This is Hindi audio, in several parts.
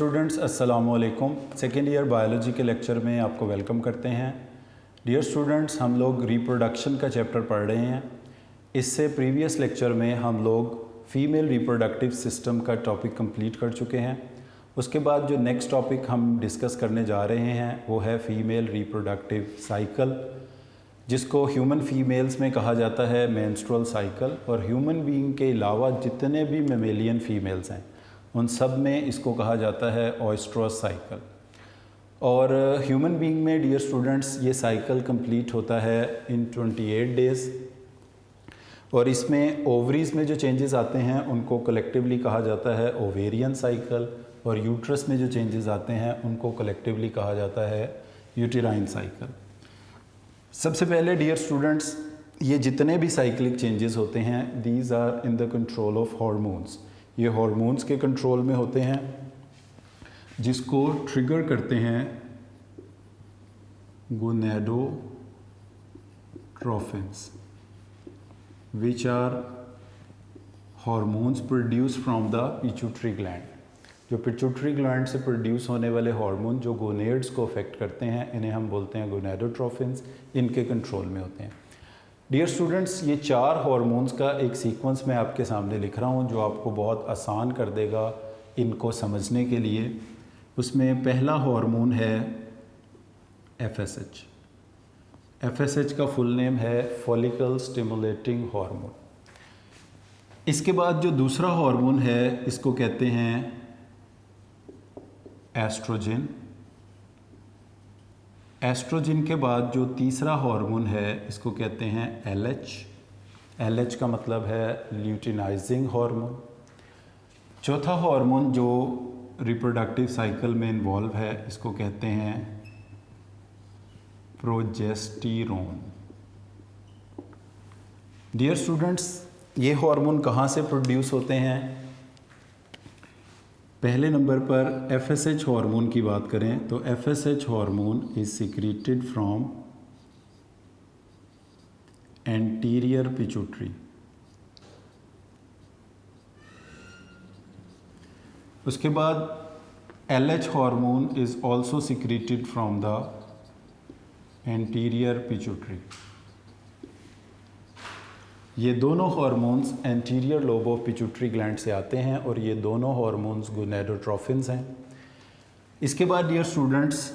स्टूडेंट्स अस्सलामु अलैकुम। सेकेंड ईयर बायोलॉजी के लेक्चर में आपको वेलकम करते हैं। डियर स्टूडेंट्स, हम लोग रिप्रोडक्शन का चैप्टर पढ़ रहे हैं। इससे प्रीवियस लेक्चर में हम लोग फ़ीमेल रिप्रोडक्टिव सिस्टम का टॉपिक कंप्लीट कर चुके हैं। उसके बाद जो नेक्स्ट टॉपिक हम डिस्कस करने जा रहे हैं वो है फ़ीमेल रिप्रोडक्टिव साइकिल, जिसको ह्यूमन फीमेल्स में कहा जाता है मेंस्ट्रुअल साइकिल। और ह्यूमन बीइंग के अलावा जितने भी मेमेलियन फ़ीमेल्स हैं उन सब में इसको कहा जाता है ओएस्ट्रस साइकिल। और ह्यूमन बीइंग में डियर स्टूडेंट्स ये साइकिल कंप्लीट होता है इन 28 डेज़। और इसमें ओवरीज़ में जो चेंजेस आते हैं उनको कलेक्टिवली कहा जाता है ओवेरियन साइकिल, और यूट्रस में जो चेंजेस आते हैं उनको कलेक्टिवली कहा जाता है यूटेराइन साइकिल। सबसे पहले डियर स्टूडेंट्स, ये जितने भी साइक्लिक चेंजेस होते हैं these are in the control of hormones. ये हार्मोन्स के कंट्रोल में होते हैं, जिसको ट्रिगर करते हैं gonadotropins, which are hormones produce from the pituitary gland. जो पिट्यूटरी ग्लैंड से प्रोड्यूस होने वाले हार्मोन जो गोनेड्स को अफेक्ट करते हैं, इन्हें हम बोलते हैं गोनेडोट्रोफिन्स। इनके कंट्रोल में होते हैं। डियर स्टूडेंट्स, ये 4 हार्मोन्स का एक सीक्वेंस मैं आपके सामने लिख रहा हूँ जो आपको बहुत आसान कर देगा इनको समझने के लिए। उसमें पहला हार्मोन है FSH। FSH का फुल नेम है फॉलिकल स्टिमुलेटिंग हार्मोन। इसके बाद जो दूसरा हार्मोन है इसको कहते हैं एस्ट्रोजन। एस्ट्रोजन के बाद जो तीसरा हार्मोन है इसको कहते हैं LH। LH का मतलब है ल्यूटिनाइजिंग हार्मोन। चौथा हार्मोन जो रिप्रोडक्टिव साइकिल में इन्वॉल्व है इसको कहते हैं प्रोजेस्टेरोन। डियर स्टूडेंट्स, ये हार्मोन कहाँ से प्रोड्यूस होते हैं? पहले नंबर पर FSH हार्मोन की बात करें तो FSH hormone is secreted from anterior pituitary. उसके बाद LH hormone is also secreted from the anterior pituitary. ये दोनों hormones anterior lobe of pituitary gland से आते हैं और ये दोनों हार्मोन्स गोनेडोट्रोफिन्स हैं। इसके बाद डियर स्टूडेंट्स,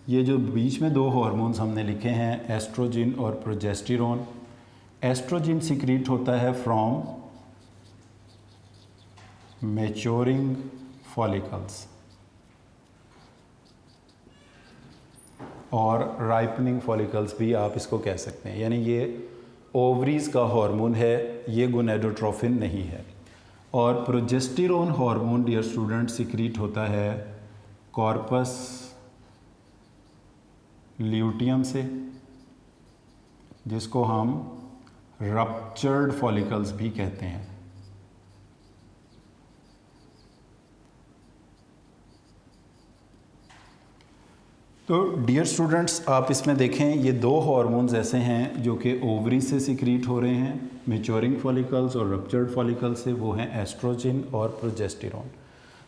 ये जो बीच में 2 हार्मोन्स हमने लिखे हैं एस्ट्रोजन और प्रोजेस्टेरोन। एस्ट्रोजन सिक्रीट होता है फ्रॉम मैच्योरिंग फॉलिकल्स और राइपनिंग फॉलिकल्स भी आप इसको कह सकते हैं। यानी ये ओवरीज़ का हार्मोन है, ये गोनेडोट्रोफिन नहीं है। और progesterone hormone dear student secrete होता है कॉर्पस ल्यूटियम से, जिसको हम रप्चर्ड फॉलिकल्स भी कहते हैं। तो डियर स्टूडेंट्स, आप इसमें देखें ये 2 हार्मोन्स ऐसे हैं जो कि ओवरी से सिक्रीट हो रहे हैं, मैच्योरिंग फॉलिकल्स और रप्चर्ड फॉलिकल्स से, वो हैं एस्ट्रोजन और प्रोजेस्टेरोन।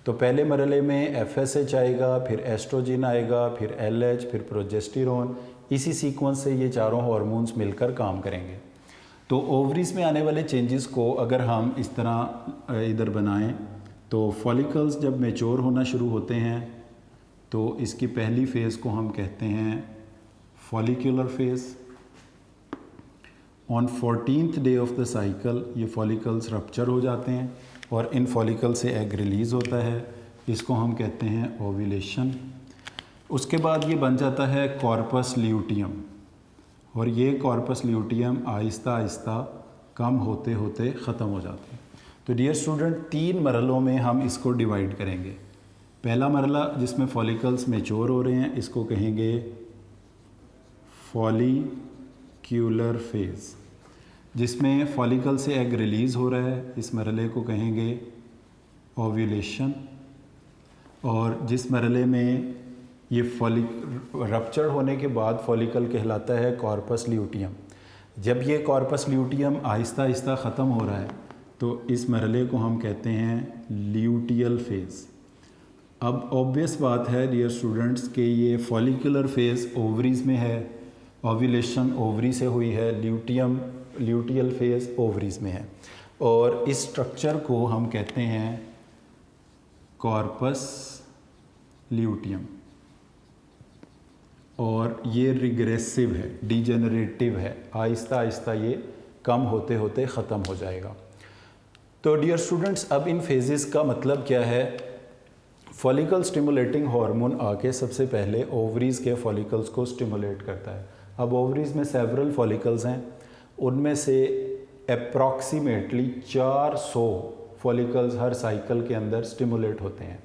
तो पहले मरहले में FSH आएगा, फिर एस्ट्रोजन आएगा, फिर LH, फिर प्रोजेस्टेरोन। इसी सीक्वेंस से ये चारों हार्मोन्स मिलकर काम करेंगे। तो ओवरीज में आने वाले चेंजेस को अगर हम इस तरह इधर बनाएं तो फॉलिकल्स जब मैच्योर होना शुरू होते हैं तो इसकी पहली फ़ेज़ को हम कहते हैं follicular phase. On 14th day of the cycle ये फॉलिकल्स रप्चर हो जाते हैं और इन फॉलिकल से एग रिलीज़ होता है, इसको हम कहते हैं ओव्यूलेशन। उसके बाद ये बन जाता है कॉर्पस ल्यूटियम, और ये कॉर्पस ल्यूटियम आहिस्ता आहिस्ता कम होते होते ख़त्म हो जाते हैं। तो डियर स्टूडेंट, 3 मरहलों में हम इसको डिवाइड करेंगे। पहला मरला जिसमें फॉलिकल्स मैच्योर हो रहे हैं इसको कहेंगे फॉलिक्यूलर फेज़, जिसमें फॉलिकल से एग रिलीज़ हो रहा है, इस मरहले को कहेंगे ओव्यूलेशन। और जिस मरहले में ये रप्चर होने के बाद फॉलिकल कहलाता है कॉर्पस ल्यूटियम। जब ये कॉर्पस ल्यूटियम आहिस्ता आहिस्ता ख़त्म हो रहा है तो इस मरहले को हम कहते हैं ल्यूटियल फेज़। अब ऑब्वियस बात है डियर स्टूडेंट्स कि ये फॉलिकुलर फेज़ ओवरीज में है, ओव्यूलेशन ओवरी से हुई है, ल्यूटियल फेज़ ओवरीज में है, और इस स्ट्रक्चर को हम कहते हैं कॉर्पस ल्यूटियम, और ये रिग्रेसिव है, डिजेनरेटिव है, आहिस्ता आहिस्ता ये कम होते होते ख़त्म हो जाएगा। तो डियर स्टूडेंट्स, अब इन फेजेस का मतलब क्या है? फॉलिकल स्टिमुलेटिंग हार्मोन आके सबसे पहले ओवरीज के फॉलिकल्स को स्टिमुलेट करता है। अब ओवरीज में सेवरल फॉलिकल्स हैं, उनमें से अप्रॉक्सीमेटली 400 फॉलिकल्स हर साइकिल के अंदर स्टिमुलेट होते हैं।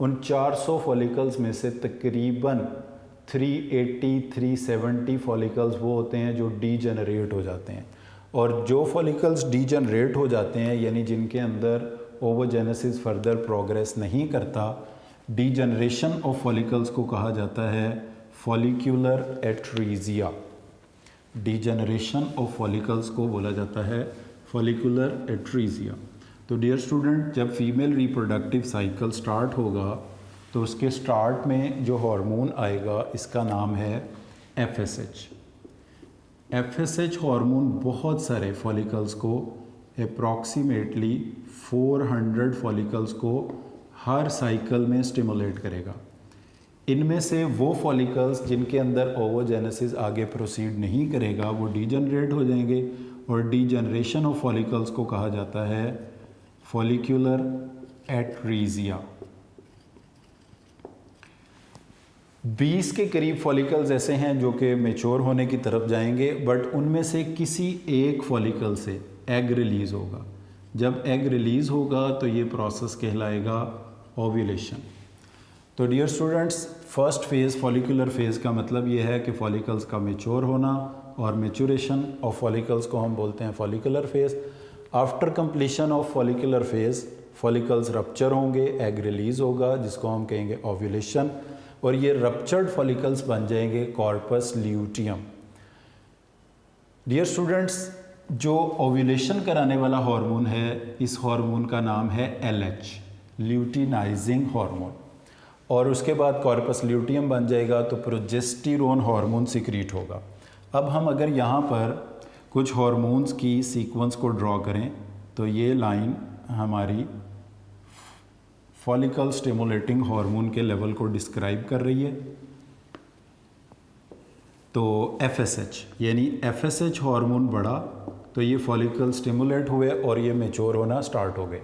उन 400 फॉलिकल्स में से तकरीबन 380-370 फॉलिकल्स वो होते हैं जो डीजेनरेट हो जाते हैं, और जो फॉलिकल्स डीजेनरेट हो जाते हैं यानी जिनके अंदर ओवोजेनेसिस फर्दर प्रोग्रेस नहीं करता, डीजेनरेशन ऑफ फॉलिकल्स को कहा जाता है फॉलिक्यूलर एट्रीजिया। डीजेनरेशन ऑफ फॉलिकल्स को बोला जाता है फॉलिक्यूलर एट्रीजिया। तो डियर स्टूडेंट, जब फीमेल रिप्रोडक्टिव साइकिल स्टार्ट होगा तो उसके स्टार्ट में जो हार्मोन आएगा इसका नाम है FSH। FSH हार्मोन बहुत सारे फॉलिकल्स को, अप्रॉक्सीमेटली 400 फॉलिकल्स को हर साइकिल में स्टिमुलेट करेगा। इनमें से वो फॉलिकल्स जिनके अंदर ओवोजेनेसिस आगे प्रोसीड नहीं करेगा वो डीजेनरेट हो जाएंगे, और डीजेनरेशन ऑफ फॉलिकल्स को कहा जाता है फॉलिक्यूलर एट्रीजिया। 20 के करीब फॉलिकल्स ऐसे हैं जो कि मैच्योर होने की तरफ जाएंगे, बट उनमें से किसी एक फॉलिकल से एग रिलीज़ होगा। जब एग रिलीज़ होगा तो ये प्रोसेस कहलाएगा ओव्यूलेशन। तो dear students, first phase follicular phase का मतलब ये है कि फॉलिकल्स का मैच्योर होना, और मैच्योरेशन ऑफ फॉलिकल्स को हम बोलते हैं follicular phase. After completion of follicular phase follicles rupture होंगे, एग रिलीज़ होगा जिसको हम कहेंगे ओव्यूलेशन, और ये रप्चर्ड फॉलिकल्स बन जाएंगे कॉर्पस ल्यूटियम। डियर स्टूडेंट्स, जो ओव्यूलेशन कराने वाला हार्मोन है, इस हार्मोन का नाम है LH, ल्यूटिनाइजिंग हार्मोन, और उसके बाद कॉर्पस ल्यूटियम बन जाएगा तो प्रोजेस्टेरोन हार्मोन सिक्रीट होगा। अब हम अगर यहाँ पर कुछ हार्मोन्स की सीक्वेंस को ड्रॉ करें तो ये लाइन हमारी फॉलिकल स्टिमुलेटिंग हार्मोन के लेवल को डिस्क्राइब कर रही है। तो FSH यानी FSH हार्मोन बढ़ा तो ये फॉलिकल स्टिमुलेट हुए और ये मैच्योर होना स्टार्ट हो गए।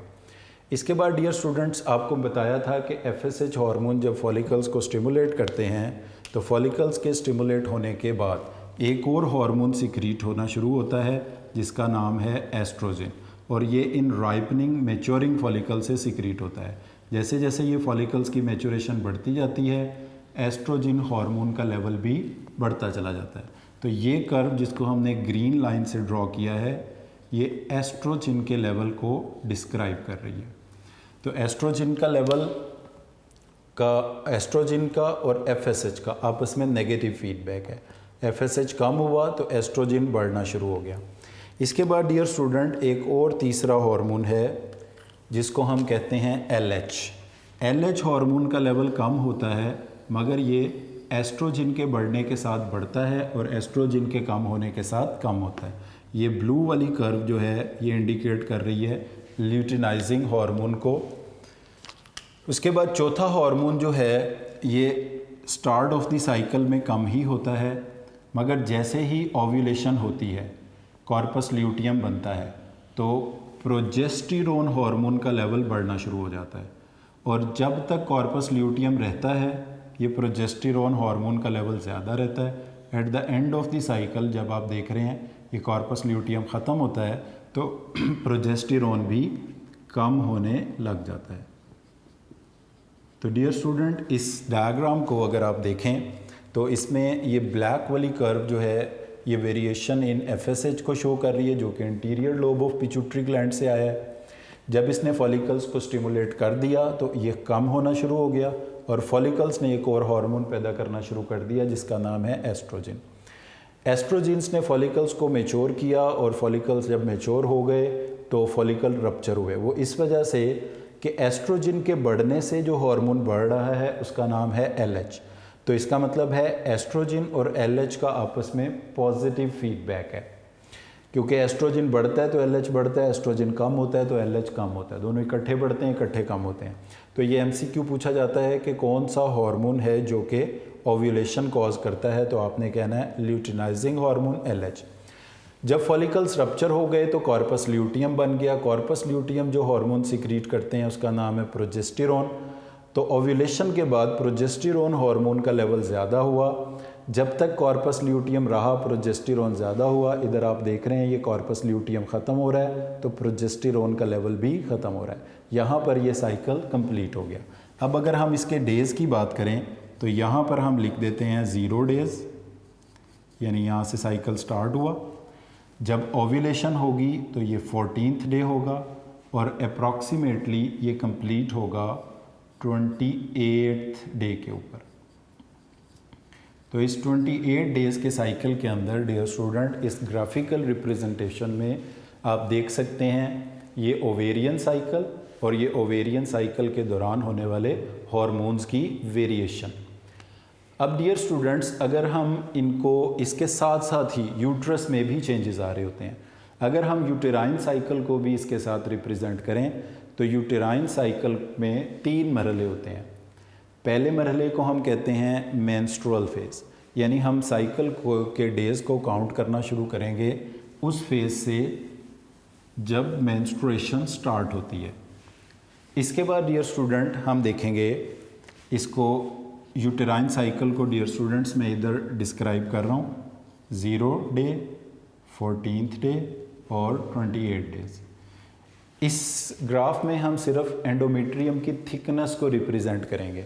इसके बाद डियर स्टूडेंट्स, आपको बताया था कि FSH हार्मोन जब फॉलिकल्स को स्टिमुलेट करते हैं तो फॉलिकल्स के स्टिमुलेट होने के बाद एक और हार्मोन सिक्रीट होना शुरू होता है जिसका नाम है एस्ट्रोजन, और ये इन राइपनिंग मैच्योरिंग फॉलिकल से सिक्रीट होता है। जैसे जैसे ये फॉलिकल्स की मैच्योरेशन बढ़ती जाती है, एस्ट्रोजन हार्मोन का लेवल भी बढ़ता चला जाता है। तो ये कर्व जिसको हमने ग्रीन लाइन से ड्रॉ किया है, ये एस्ट्रोजन के लेवल को डिस्क्राइब कर रही है। तो एस्ट्रोजन का लेवल एस्ट्रोजन का और FSH का आपस में नेगेटिव फीडबैक है। FSH कम हुआ तो एस्ट्रोजन बढ़ना शुरू हो गया। इसके बाद डियर स्टूडेंट, एक और तीसरा हार्मोन है जिसको हम कहते हैं LH हार्मोन का लेवल कम होता है, मगर ये एस्ट्रोजन के बढ़ने के साथ बढ़ता है और एस्ट्रोजन के कम होने के साथ कम होता है। ये ब्लू वाली कर्व जो है ये इंडिकेट कर रही है ल्यूटिनाइजिंग हार्मोन को। उसके बाद चौथा हार्मोन जो है ये स्टार्ट ऑफ द साइकिल में कम ही होता है, मगर जैसे ही ओव्यूलेशन होती है, कॉर्पस ल्यूटियम बनता है, तो प्रोजेस्टेरोन हार्मोन का लेवल बढ़ना शुरू हो जाता है, और जब तक कॉर्पस ल्यूटियम रहता है ये प्रोजेस्टेरोन हार्मोन का लेवल ज़्यादा रहता है। At the end of the cycle जब आप देख रहे हैं ये कॉर्पस ल्यूटियम ख़त्म होता है तो प्रोजेस्टेरोन भी कम होने लग जाता है। तो डियर स्टूडेंट, इस डायग्राम को अगर आप देखें तो इसमें ये ब्लैक वाली कर्व जो है ये वेरिएशन इन FSH को शो कर रही है, जो कि interior lobe of pituitary gland से आया है। जब इसने फॉलिकल्स को स्टिमुलेट कर दिया तो ये कम होना शुरू हो गया, और फॉलिकल्स ने एक और हार्मोन पैदा करना शुरू कर दिया जिसका नाम है एस्ट्रोजन। एस्ट्रोजेंस ने फॉलिकल्स को मैच्योर किया, और फॉलिकल्स जब मैच्योर हो गए तो फॉलिकल रप्चर हुए। वो इस वजह से कि एस्ट्रोजन के बढ़ने से जो हार्मोन बढ़ रहा है उसका नाम है LH। तो इसका मतलब है एस्ट्रोजन और LH का आपस में पॉजिटिव फीडबैक है, क्योंकि एस्ट्रोजन बढ़ता है तो LH बढ़ता है, एस्ट्रोजन कम होता है तो LH कम होता है, दोनों इकट्ठे बढ़ते हैं इकट्ठे कम होते हैं। तो ये MCQ पूछा जाता है कि कौन सा हार्मोन है जो कि ओव्यूलेशन कॉज करता है, तो आपने कहना है ल्यूटिनाइजिंग हार्मोन LH। जब फॉलिकल्स रप्चर हो गए तो कॉर्पस ल्यूटियम बन गया। कॉर्पस ल्यूटियम जो हार्मोन सिक्रीट करते हैं उसका नाम है प्रोजेस्टेरोन। तो ओव्यूलेशन के बाद प्रोजेस्टेरोन हार्मोन का लेवल ज़्यादा हुआ। जब तक कॉर्पस ल्यूटियम रहा प्रोजेस्टेरोन ज़्यादा हुआ। इधर आप देख रहे हैं ये कॉर्पस ल्यूटियम ख़त्म हो रहा है तो प्रोजेस्टेरोन का लेवल भी ख़त्म हो रहा है। यहाँ पर ये साइकिल कंप्लीट हो गया। अब अगर हम इसके डेज़ की बात करें तो यहाँ पर हम लिख देते हैं 0 डेज़, यानी यहाँ से साइकिल स्टार्ट हुआ। जब ओव्यूलेशन होगी तो ये 14th डे होगा और अप्रॉक्सीमेटली ये कंप्लीट होगा 28th डे के ऊपर। तो इस 28 डेज़ के साइकिल के अंदर डियर स्टूडेंट इस ग्राफिकल रिप्रेजेंटेशन में आप देख सकते हैं ये ओवेरियन साइकिल और ये ओवेरियन साइकिल के दौरान होने वाले हार्मोन्स की वेरिएशन। अब डियर स्टूडेंट्स अगर हम इनको इसके साथ साथ ही यूट्रस में भी चेंजेस आ रहे होते हैं। अगर हम यूटेराइन साइकिल को भी इसके साथ रिप्रेजेंट करें तो यूटेराइन साइकिल में 3 मरहले होते हैं। पहले मरहले को हम कहते हैं मेंस्ट्रुअल फेज़, यानी हम साइकिल को के डेज़ को काउंट करना शुरू करेंगे उस फेज़ से जब मेंस्ट्रुएशन स्टार्ट होती है। इसके बाद डियर स्टूडेंट हम देखेंगे इसको यूटेराइन साइकिल को डियर स्टूडेंट्स मैं इधर डिस्क्राइब कर रहा हूँ 0 डे, 14th डे और 28 डेज़। इस ग्राफ में हम सिर्फ एंडोमेट्रियम की थिकनेस को रिप्रेजेंट करेंगे।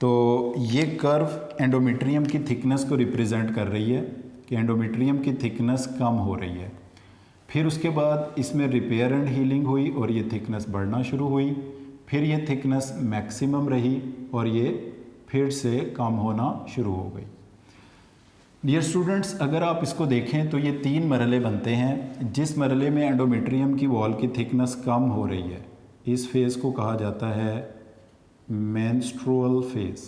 तो ये कर्व एंडोमेट्रियम की थिकनेस को रिप्रेजेंट कर रही है कि एंडोमेट्रियम की थिकनेस कम हो रही है। फिर उसके बाद इसमें रिपेयर एंड हीलिंग हुई और ये थिकनेस बढ़ना शुरू हुई। फिर ये थिकनेस मैक्सिमम रही और ये फिर से कम होना शुरू हो गई। डियर स्टूडेंट्स अगर आप इसको देखें तो ये 3 मरहले बनते हैं। जिस मरहले में एंडोमेट्रियम की वॉल की थिकनेस कम हो रही है इस फेज़ को कहा जाता है मेंस्ट्रुअल फेज़।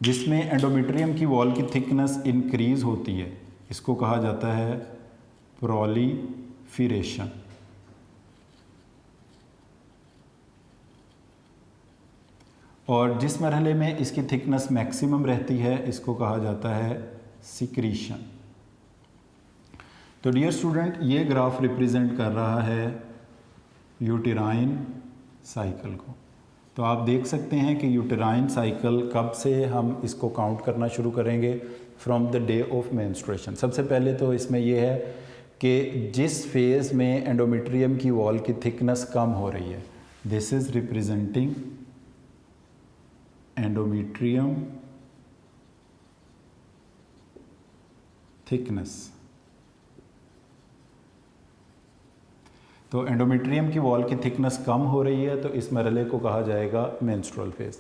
जिसमें एंडोमेट्रियम की वॉल की थिकनेस इंक्रीज़ होती है इसको कहा जाता है प्रोलिफरेशन। और जिस मरहले में इसकी थिकनेस मैक्सिमम रहती है इसको कहा जाता है सिक्रीशन। तो डियर स्टूडेंट ये ग्राफ रिप्रेजेंट कर रहा है यूटेराइन साइकिल को। तो आप देख सकते हैं कि यूटेराइन साइकिल कब से हम इसको काउंट करना शुरू करेंगे, from the day of menstruation. सबसे पहले तो इसमें यह है कि जिस फेज़ में एंडोमेट्रियम की वॉल की थिकनेस कम हो रही है this is representing endometrium thickness. तो एंडोमेट्रियम की वॉल की थिकनेस कम हो रही है तो इस मरहले को कहा जाएगा मेंस्ट्रुअल फेज़।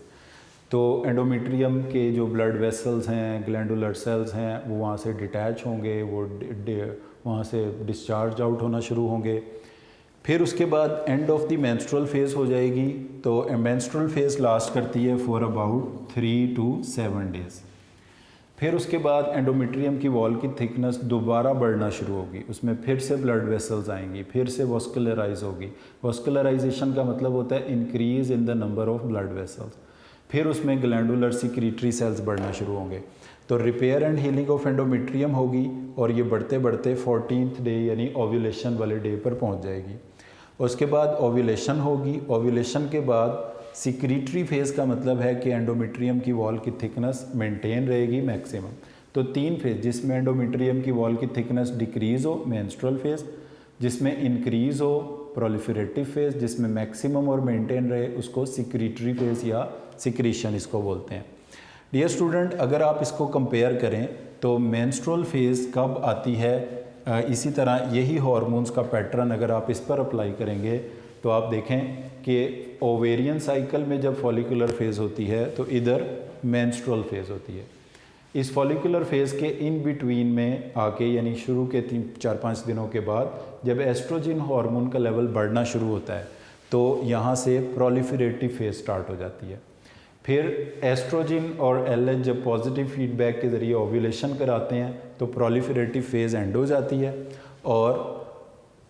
तो एंडोमेट्रियम के जो ब्लड वेसल्स हैं, ग्लैंडुलर सेल्स हैं, वो वहाँ से डिटैच होंगे, वो वहाँ से डिस्चार्ज आउट होना शुरू होंगे। फिर उसके बाद end of the menstrual phase हो जाएगी। तो मेंस्ट्रुअल फेज़ लास्ट करती है फॉर अबाउट 3 to 7 डेज़। फिर उसके बाद एंडोमेट्रियम की वॉल की थिकनेस दोबारा बढ़ना शुरू होगी, उसमें फिर से ब्लड वेसल्स आएंगी, फिर से वॉस्कुलराइज होगी। वॉस्कुलराइजेशन का मतलब होता है increase in the number of blood vessels. फिर उसमें ग्लैंडुलर सिक्रीटरी सेल्स बढ़ना शुरू होंगे। तो repair and healing of endometrium होगी और ये बढ़ते बढ़ते 14th डे यानी ओव्यूलेशन वाले डे पर पहुंच जाएगी। उसके बाद ओव्यूलेशन होगी। ओव्यूलेशन के बाद सिक्रीटरी फेज़ का मतलब है कि एंडोमेट्रियम की वॉल की थिकनेस मेंटेन रहेगी मैक्सिमम। तो 3 फेज़ जिसमें एंडोमेट्रियम की वॉल की थिकनेस डिक्रीज़ हो मेंस्ट्रुअल फेज़, जिसमें इंक्रीज़ हो प्रोलिफरेटिव फेज़, जिसमें मैक्सिमम और मेंटेन रहे उसको सिक्रीटरी फेज़ या सिक्रीशन इसको बोलते हैं। डियर स्टूडेंट अगर आप इसको कंपेयर करें तो मेंस्ट्रुअल फेज़ कब आती है, इसी तरह यही हार्मोन्स का पैटर्न अगर आप इस पर अप्लाई करेंगे तो आप देखें कि ओवेरियन साइकिल में जब फॉलिकुलर फेज़ होती है तो इधर मेंस्ट्रुअल फेज़ होती है। इस फॉलिकुलर फेज़ के इन बिटवीन में आके यानी शुरू के 3-4-5 दिनों के बाद जब एस्ट्रोजन हार्मोन का लेवल बढ़ना शुरू होता है तो यहाँ से प्रोलिफरेटिव फेज स्टार्ट हो जाती है। फिर एस्ट्रोजन और एलएच जब पॉजिटिव फीडबैक के ज़रिए ओव्यूलेशन कराते हैं तो प्रोलिफरेटिव फेज़ एंड हो जाती है और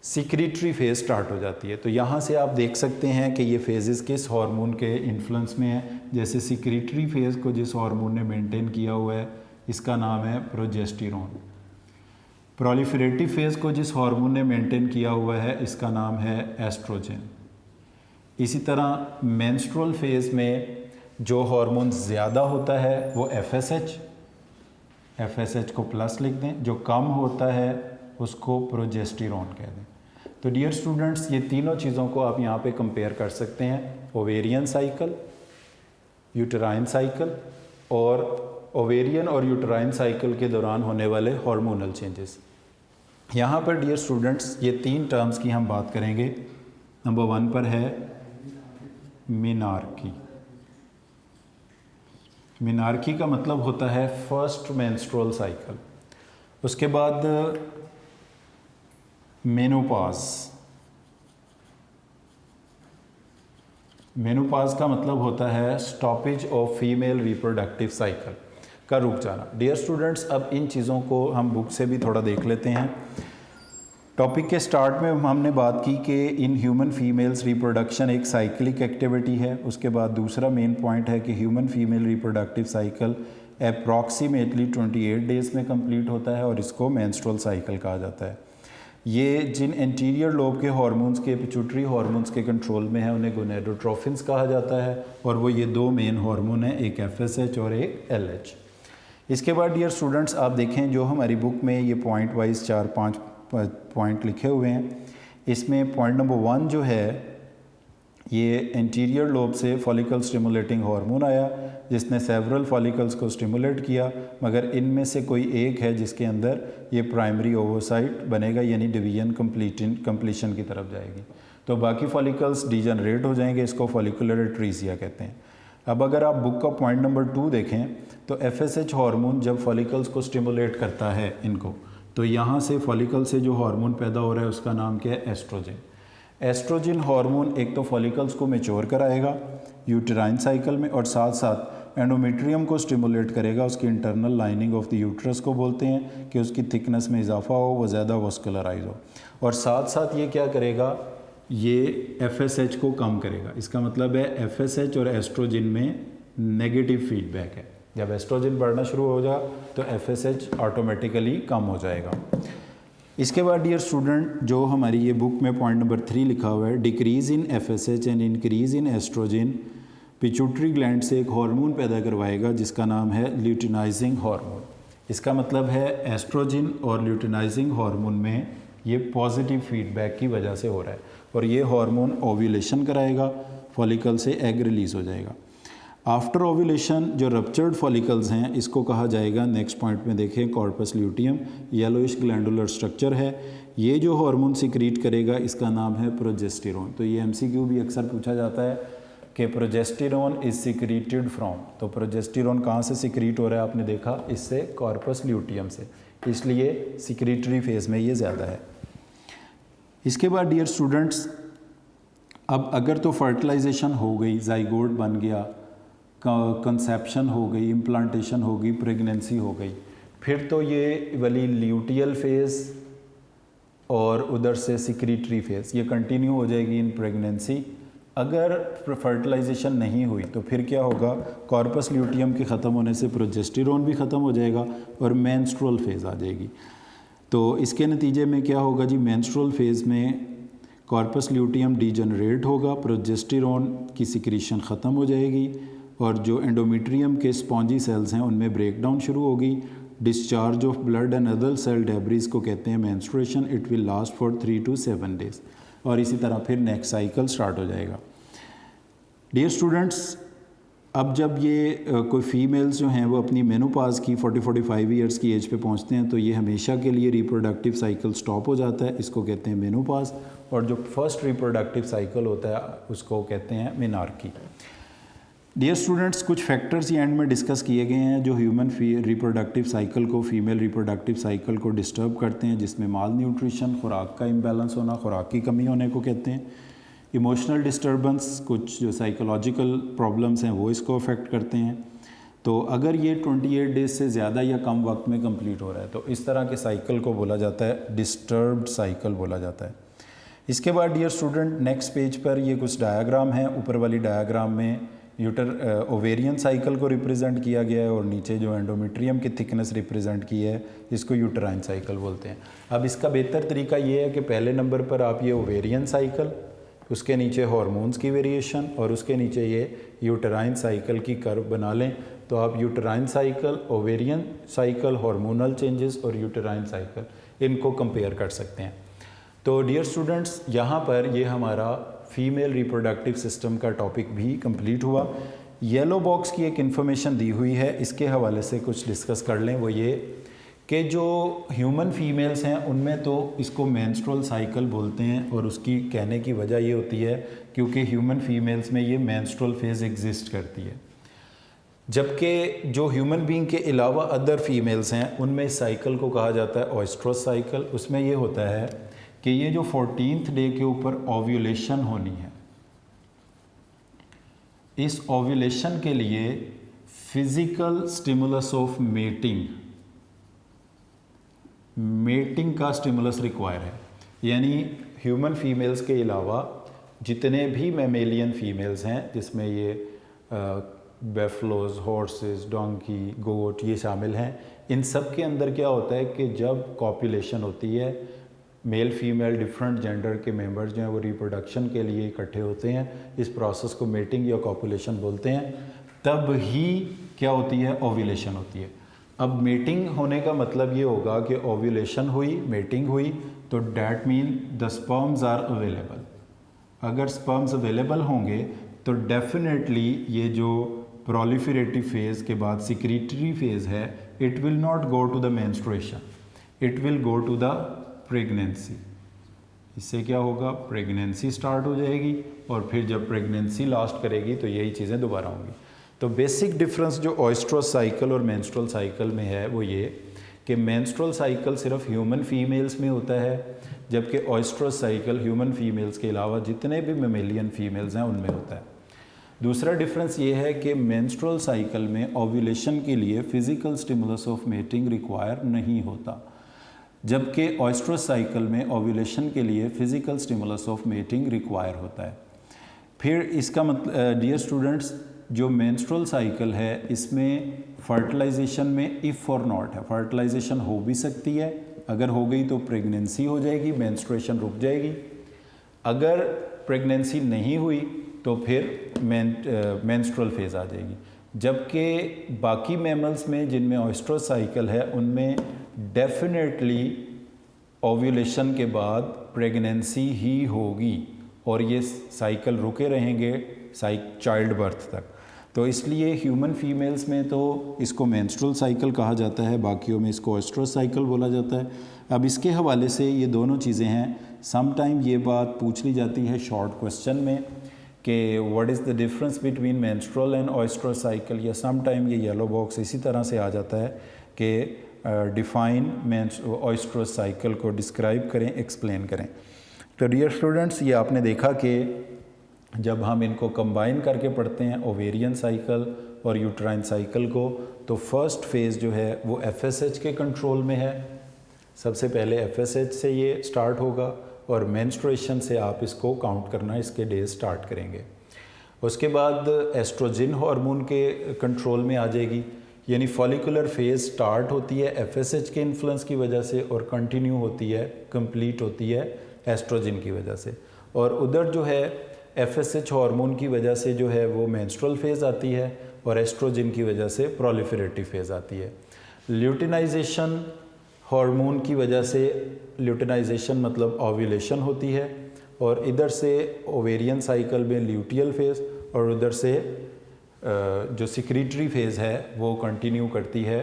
सिक्रीटरी फेज़ स्टार्ट हो जाती है। तो यहाँ से आप देख सकते हैं कि ये फेजेस किस हार्मोन के इन्फ्लुएंस में है। जैसे सिक्रीटरी फेज़ को जिस हार्मोन ने मेंटेन किया हुआ है इसका नाम है प्रोजेस्टेरोन। प्रोलिफरेटिव फेज़ को जिस हार्मोन ने मेंटेन किया हुआ है इसका नाम है एस्ट्रोजन। इसी तरह मेंस्ट्रुअल फेज़ में जो हार्मोन ज़्यादा होता है वो एफएसएच को प्लस लिख दें, जो कम होता है उसको प्रोजेस्टेरोन कह दें। तो डियर स्टूडेंट्स, ये तीनों चीज़ों को आप यहाँ पे कंपेयर कर सकते हैं, ओवेरियन साइकिल, यूटेराइन साइकिल और ओवेरियन और यूटेराइन साइकिल के दौरान होने वाले हार्मोनल चेंजेस। यहाँ पर डियर स्टूडेंट्स ये तीन टर्म्स की हम बात करेंगे। नंबर 1 पर है मेनार्की। मेनार्की का मतलब होता है फर्स्ट मेंस्ट्रुअल साइकिल। उसके बाद मेनोपॉज। मेनोपॉज का मतलब होता है stoppage of female reproductive cycle का रुक जाना। डियर स्टूडेंट्स, अब इन चीज़ों को हम बुक से भी थोड़ा देख लेते हैं। टॉपिक के स्टार्ट में हमने बात की कि इन ह्यूमन फीमेल्स रिप्रोडक्शन एक साइक्लिक एक्टिविटी है। उसके बाद दूसरा मेन पॉइंट है कि human female reproductive cycle approximately 28 days में कंप्लीट होता है और इसको मेंस्ट्रुअल साइकिल कहा जाता है। ये जिन एंटीरियर लोब के हार्मोन्स के पिट्यूटरी हार्मोन्स के कंट्रोल में है उन्हें गोनेडोट्रोफिन्स कहा जाता है और वो ये दो मेन हार्मोन हैं, एक एफएसएच और एक एलएच। इसके बाद डियर स्टूडेंट्स आप देखें जो हमारी बुक में ये पॉइंट वाइज 4-5 पॉइंट लिखे हुए हैं। इसमें पॉइंट नंबर 1 जो है ये एंटीरियर लोब से फॉलिकल स्टिमुलेटिंग हार्मोन आया जिसने सेवरल फॉलिकल्स को स्टिमुलेट किया, मगर इनमें से कोई एक है जिसके अंदर ये प्राइमरी ओवोसाइट बनेगा, यानी डिवीजन कंप्लीशन की तरफ जाएगी। तो बाकी फॉलिकल्स डीजनरेट हो जाएंगे, इसको फॉलिकुलर एट्रीसिया कहते हैं। अब अगर आप बुक का पॉइंट नंबर 2 देखें तो एफएसएच हार्मोन जब फॉलिकल्स को स्टिमुलेट करता है इनको, तो यहाँ से फॉलिकल से जो हार्मोन पैदा हो रहा है उसका नाम क्या है, एस्ट्रोजन। एस्ट्रोजन हार्मोन एक तो फॉलिकल्स को मैच्योर कराएगा यूटेराइन साइकिल में और साथ साथ एंडोमेट्रियम को स्टिमुलेट करेगा, उसकी internal lining of the uterus को बोलते हैं कि उसकी थिकनेस में इजाफा हो, वो ज़्यादा वस्कुलराइज हो। और साथ साथ ये क्या करेगा, ये एफएसएच को कम करेगा। इसका मतलब है एफएसएच और एस्ट्रोजन में नेगेटिव फीडबैक है। जब एस्ट्रोजन बढ़ना शुरू हो जाए तो एफएसएच ऑटोमेटिकली कम हो जाएगा। इसके बाद डियर स्टूडेंट जो हमारी ये बुक में पॉइंट नंबर 3 लिखा हुआ है, decrease in FSH and increase in estrogen pituitary gland से एक हार्मोन पैदा करवाएगा जिसका नाम है ल्यूटिनाइजिंग हार्मोन। इसका मतलब है एस्ट्रोजन और ल्यूटिनाइजिंग हार्मोन में ये पॉजिटिव फीडबैक की वजह से हो रहा है और ये हार्मोन ओव्यूलेशन कराएगा, फॉलिकल से एग रिलीज़ हो जाएगा। आफ्टर ओव्यूलेशन जो रप्चर्ड फॉलिकल्स हैं इसको कहा जाएगा, नेक्स्ट पॉइंट में देखें, corpus luteum, yellowish glandular structure है। ये जो हार्मोन सिक्रीट करेगा इसका नाम है प्रोजेस्टेरोन। तो ये एमसीक्यू भी अक्सर पूछा जाता है कि प्रोजेस्टेरोन इज सिक्रीटेड फ्रॉम, तो प्रोजेस्टेरोन कहाँ से सिक्रीट हो रहा है, आपने देखा इससे कॉर्पस ल्यूटियम से, इसलिए सिक्रीटरी फेज़ में ये ज़्यादा है। इसके बाद डियर स्टूडेंट्स अब अगर तो फर्टिलाइजेशन हो गई, जाइगोट बन गया, कंसेप्शन हो गई, इम्प्लांटेशन हो गई, प्रेगनेंसी हो गई, फिर तो ये वाली ल्यूटियल फेज़ और उधर से सिक्रीटरी फेज़ ये कंटिन्यू हो जाएगी इन प्रेगनेंसी। अगर फर्टिलाइजेशन नहीं हुई तो फिर क्या होगा, कॉर्पस ल्यूटियम के ख़त्म होने से प्रोजेस्टेरोन भी ख़त्म हो जाएगा और मेंस्ट्रुअल फेज़ आ जाएगी। तो इसके नतीजे में क्या होगा जी, मेंस्ट्रुअल फेज़ में कॉर्पस ल्यूटियम डीजनरेट होगा, प्रोजेस्टेरोन की सिक्रीशन ख़त्म हो जाएगी और जो एंडोमेट्रियम के स्पॉन्जी सेल्स हैं उनमें ब्रेकडाउन शुरू होगी। Discharge of blood and other cell debris को कहते हैं menstruation. It will last for 3 to 7 days और इसी तरह फिर नेक्स्ट साइकिल स्टार्ट हो जाएगा। डियर स्टूडेंट्स अब जब ये कोई फीमेल्स जो हैं वो अपनी मेनोपॉज की 40-45 ईयर्स की एज पे पहुंचते हैं तो ये हमेशा के लिए रिप्रोडक्टिव साइकिल स्टॉप हो जाता है, इसको कहते हैं मेनोपॉज। और जो फर्स्ट रिप्रोडक्टिव साइकिल होता है उसको कहते हैं मेनार्की। डियर स्टूडेंट्स कुछ फैक्टर्स ये एंड में डिस्कस किए गए हैं जो ह्यूमन रिप्रोडक्टिव साइकिल को, फीमेल रिप्रोडक्टिव साइकिल को डिस्टर्ब करते हैं, जिसमें माल न्यूट्रिशन, खुराक का इम्बैलेंस होना, खुराक की कमी होने को कहते हैं। इमोशनल डिस्टर्बेंस, कुछ जो साइकोलॉजिकल प्रॉब्लम्स हैं वो इसको अफेक्ट करते हैं। तो अगर ये 28 डेज से ज़्यादा या कम वक्त में कंप्लीट हो रहा है तो इस तरह के साइकिल को बोला जाता है डिस्टर्ब्ड साइकिल बोला जाता है। इसके बाद डियर स्टूडेंट नेक्स्ट पेज पर ये कुछ डायग्राम हैं। ऊपर वाली डायग्राम में ओवेरियन साइकिल को रिप्रेजेंट किया गया है और नीचे जो एंडोमेट्रियम की थिकनेस रिप्रेजेंट की है इसको यूटराइन साइकिल बोलते हैं। अब इसका बेहतर तरीका ये है कि पहले नंबर पर आप ये ओवेरियन साइकिल, उसके नीचे हार्मोन्स की वेरिएशन और उसके नीचे ये यूटराइन साइकिल की कर्व बना लें तो आप uterine cycle, ovarian cycle, hormonal changes और यूटराइन साइकिल इनको कंपेयर कर सकते हैं। तो डियर स्टूडेंट्स यहाँ पर ये हमारा फीमेल रिप्रोडक्टिव सिस्टम का टॉपिक भी कंप्लीट हुआ। येलो बॉक्स की एक इन्फॉर्मेशन दी हुई है, इसके हवाले से कुछ डिस्कस कर लें। वो ये कि जो ह्यूमन फीमेल्स हैं उनमें तो इसको मेंस्ट्रुअल साइकिल बोलते हैं और उसकी कहने की वजह ये होती है क्योंकि ह्यूमन फीमेल्स में ये मेंस्ट्रुअल फेज़ एग्जिस्ट करती है, जबकि जो ह्यूमन बीइंग के अलावा अदर फीमेल्स हैं उनमें इस साइकिल को कहा जाता है ओएस्ट्रस साइकिल। उसमें ये होता है कि ये जो 14th डे के ऊपर ओव्यूलेशन होनी है, इस ओव्यूलेशन के लिए फिजिकल स्टिमुलस ऑफ मेटिंग का स्टिमुलस रिक्वायर है। यानी ह्यूमन फीमेल्स के अलावा जितने भी मैमेलियन फीमेल्स हैं जिसमें ये बेफलोज, हॉर्सेस, डोंकी, गोट ये शामिल हैं, इन सब के अंदर क्या होता है कि जब कॉपुलेशन होती है, मेल फीमेल डिफरेंट जेंडर के मेंबर्स जो हैं वो रिप्रोडक्शन के लिए इकट्ठे होते हैं, इस प्रोसेस को मेटिंग या कॉपुलेशन बोलते हैं, तब ही क्या होती है, ओव्यूलेशन होती है। अब मेटिंग होने का मतलब ये होगा कि ओव्यूलेशन हुई, मेटिंग हुई, तो that mean the sperms are available. अगर स्पर्म्स अवेलेबल होंगे तो डेफिनेटली ये जो प्रोलिफरेटिव फेज़ के बाद सिक्रीटरी फेज़ है, it will not go to the menstruation, it will go to the pregnancy. इससे क्या होगा, प्रेगनेंसी स्टार्ट हो जाएगी और फिर जब प्रेगनेंसी लास्ट करेगी तो यही चीज़ें दोबारा होंगी। तो बेसिक डिफरेंस जो ओएस्ट्रस साइकिल और मेंस्ट्रुअल साइकिल में है वो ये कि मेंस्ट्रुअल साइकिल सिर्फ ह्यूमन फीमेल्स में होता है, जबकि ओएस्ट्रस साइकिल ह्यूमन फीमेल्स के अलावा जितने भी मेमेलियन फीमेल्स हैं उनमें होता है। दूसरा डिफरेंस ये है कि मेंस्ट्रुअल साइकिल में ओव्यूलेशन के लिए physical stimulus of mating require नहीं होता, जबकि ओएस्ट्रस साइकिल में ओव्यूलेशन के लिए physical stimulus of mating require होता है। फिर इसका मतलब डियर स्टूडेंट्स, जो मेंस्ट्रुअल साइकिल है इसमें फर्टिलाइजेशन में इफ़ और नॉट है, फर्टिलाइजेशन हो भी सकती है, अगर हो गई तो प्रेगनेंसी हो जाएगी, मेंस्ट्रुएशन रुक जाएगी। अगर प्रेगनेंसी नहीं हुई तो फिर मेंस्ट्रुअल फेज़ आ जाएगी। जबकि बाकी मैमल्स में जिनमें ओएस्ट्रस साइकिल है उनमें डेफिनेटली ओव्यूलेशन के बाद प्रेगनेंसी ही होगी और ये साइकिल रुके रहेंगे चाइल्ड बर्थ तक। तो इसलिए ह्यूमन फीमेल्स में तो इसको मेंस्ट्रुअल साइकिल कहा जाता है, बाकियों में इसको ओएस्ट्रस साइकिल बोला जाता है। अब इसके हवाले से ये दोनों चीज़ें हैं। सम टाइम ये बात पूछ ली जाती है शॉर्ट क्वेश्चन में कि what is the difference between menstrual and ओएस्ट्रस cycle, या सम टाइम ये येलो बॉक्स इसी तरह से आ जाता है कि डिफाइन ओएस्ट्रस साइकिल को डिस्क्राइब करें, एक्सप्लेन करें। तो डियर स्टूडेंट्स, ये आपने देखा कि जब हम इनको कंबाइन करके पढ़ते हैं ओवेरियन साइकिल और यूट्राइन साइकिल को, तो फर्स्ट फेज़ जो है वो एफएसएच के कंट्रोल में है। सबसे पहले एफएसएच से ये स्टार्ट होगा और मेंस्ट्रुएशन से आप इसको काउंट करना, इसके डेज स्टार्ट करेंगे। उसके बाद एस्ट्रोजन हार्मोन के कंट्रोल में आ जाएगी, यानी फॉलिकुलर फेज़ स्टार्ट होती है एफएसएच के इन्फ्लुएंस की वजह से और कंटिन्यू होती है, कंप्लीट होती है एस्ट्रोजन की वजह से। और उधर जो है एफएसएच हार्मोन की वजह से जो है वो मेंस्ट्रुअल फेज़ आती है और एस्ट्रोजन की वजह से प्रोलिफरेटिव फेज़ आती है। ल्यूटिनाइजेशन हार्मोन की वजह से, ल्यूटिनाइजेशन मतलब ओव्यूलेशन होती है, और इधर से ओवेरियन साइकिल में ल्यूटियल फेज़ और उधर से जो सिक्रीटरी फेज़ है वो कंटिन्यू करती है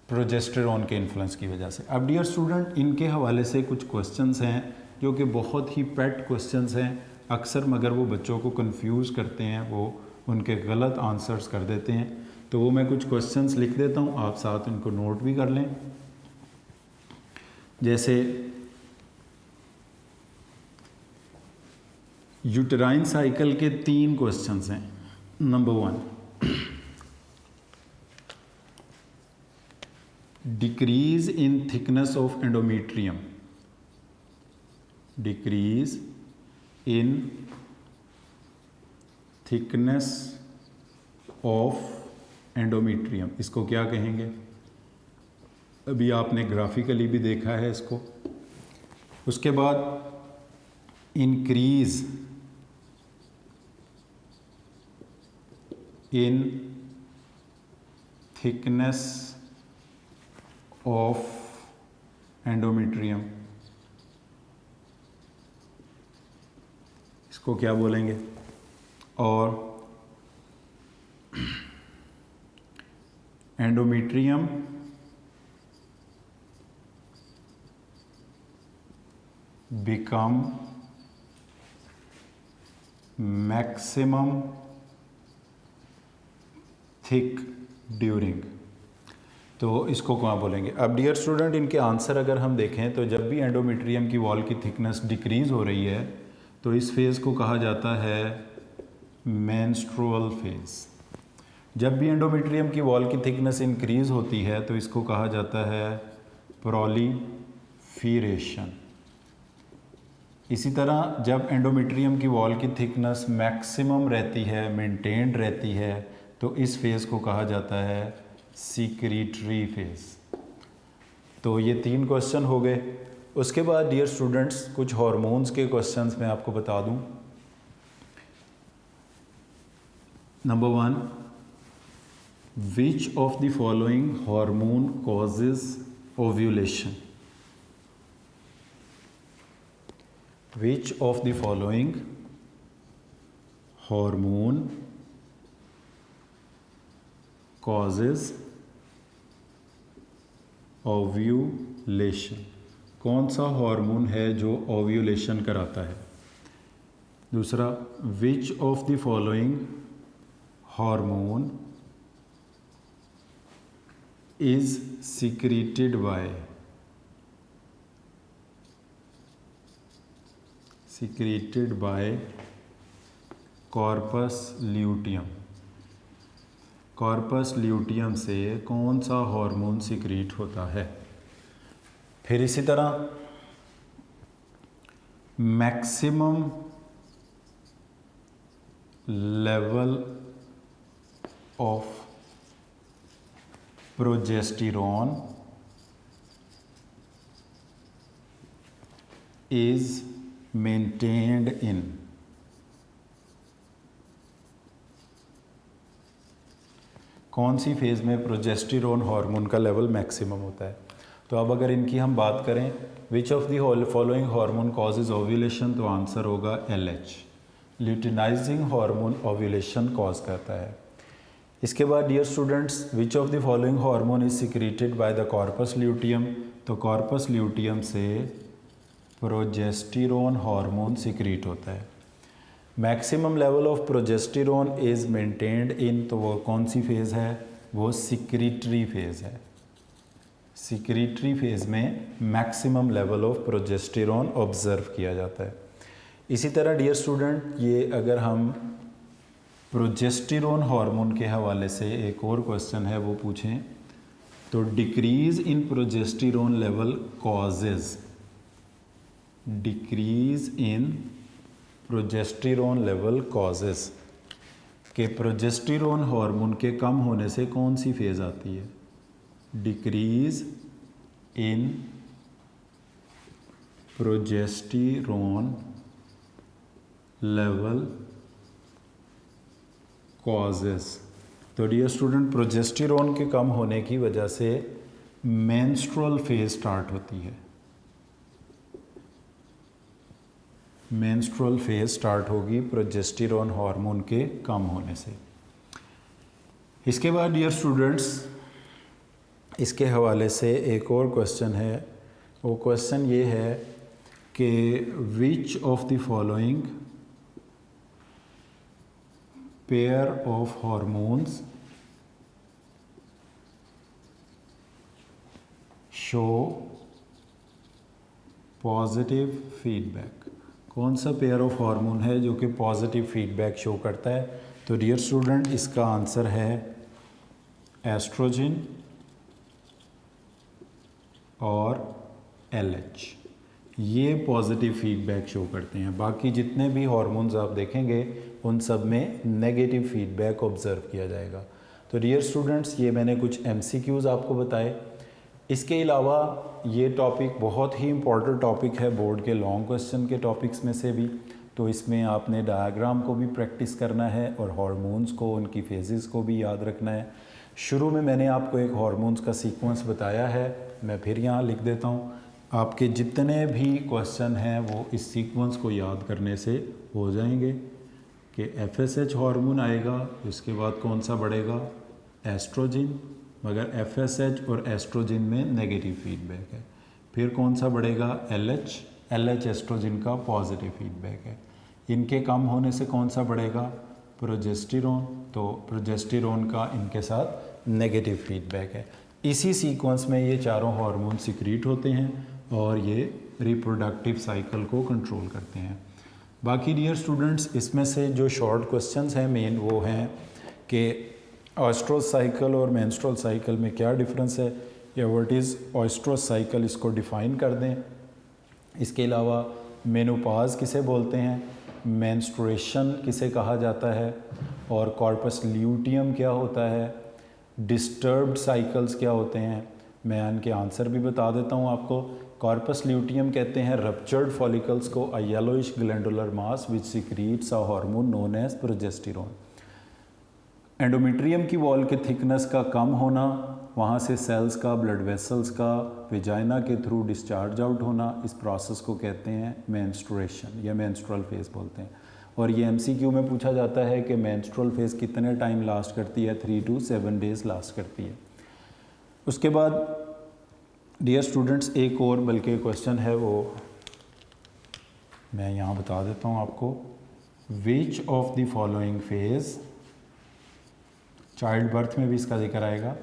प्रोजेस्टेरॉन के इन्फ्लुएंस की वजह से। अब डियर स्टूडेंट, इनके हवाले से कुछ क्वेश्चंस हैं जो कि बहुत ही पेट क्वेश्चंस हैं अक्सर, मगर वो बच्चों को कंफ्यूज करते हैं, वो उनके गलत आंसर्स कर देते हैं। तो वो मैं कुछ क्वेश्चंस लिख देता हूँ, आप साथ इनको नोट भी कर लें। जैसे यूटेराइन साइकिल के 3 क्वेश्चंस हैं। Number 1, decrease in thickness of endometrium, decrease in thickness of endometrium, इसको क्या कहेंगे? अभी आपने ग्राफिकली भी देखा है इसको। उसके बाद increase in thickness of endometrium, इसको क्या बोलेंगे? और endometrium become maximum thick during, तो इसको क्या बोलेंगे? अब डियर स्टूडेंट, इनके आंसर अगर हम देखें तो जब भी एंडोमेट्रियम की वॉल की थिकनेस डिक्रीज़ हो रही है तो इस फेज़ को कहा जाता है मेंस्ट्रुअल फेज़। जब भी एंडोमेट्रियम की वॉल की थिकनेस इंक्रीज़ होती है तो इसको कहा जाता है प्रोलिफेरेशन। इसी तरह जब एंडोमेट्रियम की वॉल की थिकनेस मैक्सिमम रहती है, मेंटेन्ड रहती है, तो इस फेज़ को कहा जाता है सीक्रीटरी फेज़। तो ये 3 क्वेश्चन हो गए। उसके बाद डियर स्टूडेंट्स कुछ हार्मोन्स के क्वेश्चंस मैं आपको बता दूं। Number 1, which of the following hormone causes ovulation? Which of the following hormone causes ovulation? कौन सा हार्मोन है जो ओव्यूलेशन कराता है? दूसरा, which of the following hormone is secreted by corpus luteum? Corpus luteum से कौन सा हार्मोन सिक्रीट होता है? फिर इसी तरह maximum level of progesterone is maintained in, कौन सी फेज़ में प्रोजेस्टेरॉन हार्मोन का लेवल मैक्सिमम होता है? तो अब अगर इनकी हम बात करें, which of the following hormone causes ovulation, तो आंसर होगा LH, luteinizing hormone ovulation cause करता है। इसके बाद dear students, which of the following hormone is secreted by the corpus luteum? तो कॉर्पस ल्यूटियम से प्रोजेस्टेरॉन हार्मोन सिक्रीट होता है। Maximum level of progesterone is maintained इन, तो वो कौन सी फेज़ है? वो सिक्रीटरी फेज़ है। सिक्रीटरी फेज़ में maximum level of progesterone observe किया जाता है। इसी तरह डियर स्टूडेंट, ये अगर हम प्रोजेस्टेरॉन हार्मोन के हवाले से एक और क्वेश्चन है वो पूछें, तो डिक्रीज़ इन प्रोजेस्टेरॉन लेवल कॉजेज़, डिक्रीज़ इन प्रोजेस्टेरॉन लेवल कॉजेज़, के प्रोजेस्टेरॉन हार्मोन के कम होने से कौन सी फेज़ आती है? डिक्रीज़ इन प्रोजेस्टेरॉन लेवल कॉजेज़। तो डियर स्टूडेंट, प्रोजेस्टेरॉन के कम होने की वजह से मेंस्ट्रुअल फेज़ स्टार्ट होती है। मेंस्ट्रुअल फेज़ स्टार्ट होगी प्रोजेस्टेरॉन हार्मोन के कम होने से। इसके बाद डियर स्टूडेंट्स, इसके हवाले से एक और क्वेश्चन है। वो क्वेश्चन ये है कि विच of the following pair of hormones show positive feedback? कौन सा पेयर ऑफ हार्मोन है जो कि पॉजिटिव फीडबैक शो करता है? तो डियर स्टूडेंट, इसका आंसर है एस्ट्रोजन और LH। ये पॉजिटिव फीडबैक शो करते हैं। बाकी जितने भी हार्मोन्स आप देखेंगे उन सब में नेगेटिव फीडबैक ऑब्ज़र्व किया जाएगा। तो डियर स्टूडेंट्स, ये मैंने कुछ MCQs आपको बताए। इसके अलावा ये टॉपिक बहुत ही इम्पॉर्टेंट टॉपिक है बोर्ड के लॉन्ग क्वेश्चन के टॉपिक्स में से भी। तो इसमें आपने डायग्राम को भी प्रैक्टिस करना है और हार्मोन्स को, उनकी फेजेस को भी याद रखना है। शुरू में मैंने आपको एक हार्मोन्स का सीक्वेंस बताया है, मैं फिर यहाँ लिख देता हूँ। आपके जितने भी क्वेश्चन हैं वो इस सीक्वेंस को याद करने से हो जाएंगे कि FSH हार्मोन आएगा, इसके बाद कौन सा बढ़ेगा? एस्ट्रोजन, मगर FSH और एस्ट्रोजन में नेगेटिव फीडबैक है। फिर कौन सा बढ़ेगा? LH एस्ट्रोजन का पॉजिटिव फीडबैक है। इनके कम होने से कौन सा बढ़ेगा? प्रोजेस्टेरोन, तो प्रोजेस्टेरोन का इनके साथ नेगेटिव फीडबैक है। इसी सीक्वेंस में ये चारों हार्मोन सिक्रीट होते हैं और ये रिप्रोडक्टिव साइकिल को कंट्रोल करते हैं। बाकी डियर स्टूडेंट्स, इसमें से जो शॉर्ट क्वेश्चंस हैं मेन वो हैं कि ऑस्ट्रोस साइकिल और मेंस्ट्रुअल साइकिल में क्या डिफरेंस है, या व्हाट इज़ ऑस्ट्रोस साइकिल, इसको डिफ़ाइन कर दें। इसके अलावा मेनोपॉज किसे बोलते हैं, मेंस्ट्रुएशन किसे कहा जाता है, और कॉर्पस ल्यूटियम क्या होता है, डिस्टर्ब्ड साइकिल्स क्या होते हैं। मैं इनके आंसर भी बता देता हूँ आपको। कॉर्पस ल्यूटियम कहते हैं रप्चर्ड फॉलिकल्स को, a yellowish glandular mass which secretes a hormone known as progesterone. Endometrium की वॉल के थिकनेस का कम होना, वहाँ से सेल्स का, ब्लड वेसल्स का वेजाइना के थ्रू डिस्चार्ज आउट होना, इस प्रोसेस को कहते हैं मेंस्ट्रुएशन या मेंस्ट्रुअल फेज बोलते हैं। और ये MCQ में पूछा जाता है कि मेंस्ट्रुअल फेज कितने टाइम लास्ट करती है? 3 to 7 डेज़ लास्ट करती है। उसके बाद डियर स्टूडेंट्स, एक और बल्कि क्वेश्चन है वो मैं यहाँ बता देता हूँ आपको। विच of the following phase, child birth में भी इसका जिक्र आएगा,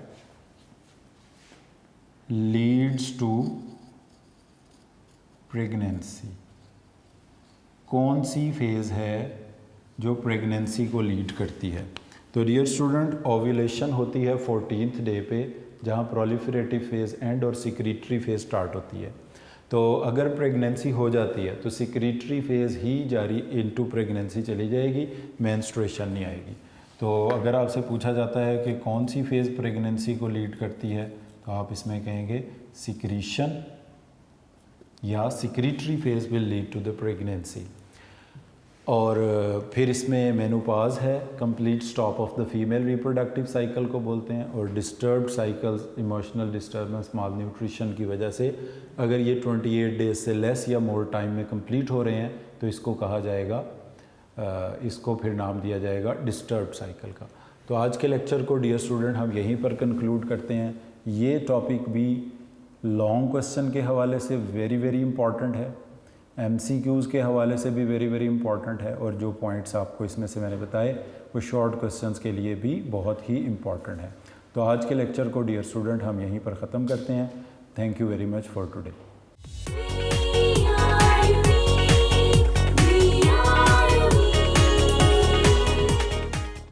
लीड्स टू प्रेगनेंसी। कौन सी फेज़ है जो प्रेगनेंसी को लीड करती है? तो डियर स्टूडेंट, ओव्यूलेशन होती है 14th डे पे, जहाँ प्रोलिफरेटिव फेज़ एंड और सिक्रीटरी फेज़ स्टार्ट होती है। तो अगर प्रेगनेंसी हो जाती है तो सिक्रीटरी फेज़ ही जारी इनटू प्रेगनेंसी चली जाएगी, मेंस्ट्रुएशन नहीं आएगी। तो अगर आपसे पूछा जाता है कि कौन सी फेज़ प्रेगनेंसी को लीड करती है, तो आप इसमें कहेंगे सिक्रीशन, या secretory phase will lead to the pregnancy. और फिर इसमें मेनोपॉज है, complete stop of the female reproductive cycle को बोलते हैं। और disturbed cycles, emotional disturbance, malnutrition की वजह से अगर ये 28 डेज से लेस या मोर टाइम में कंप्लीट हो रहे हैं तो इसको कहा जाएगा, इसको फिर नाम दिया जाएगा डिस्टर्ब्ड साइकिल का। तो आज के लेक्चर को डियर स्टूडेंट हम यहीं पर कंक्लूड करते हैं। ये टॉपिक भी लॉन्ग क्वेश्चन के हवाले से वेरी इंपॉर्टेंट है, MCQs के हवाले से भी वेरी इंपॉर्टेंट है, और जो पॉइंट्स आपको इसमें से मैंने बताए वो शॉर्ट क्वेश्चंस के लिए भी बहुत ही इम्पॉर्टेंट है। तो आज के लेक्चर को डियर स्टूडेंट हम यहीं पर ख़त्म करते हैं। Thank you very much for today.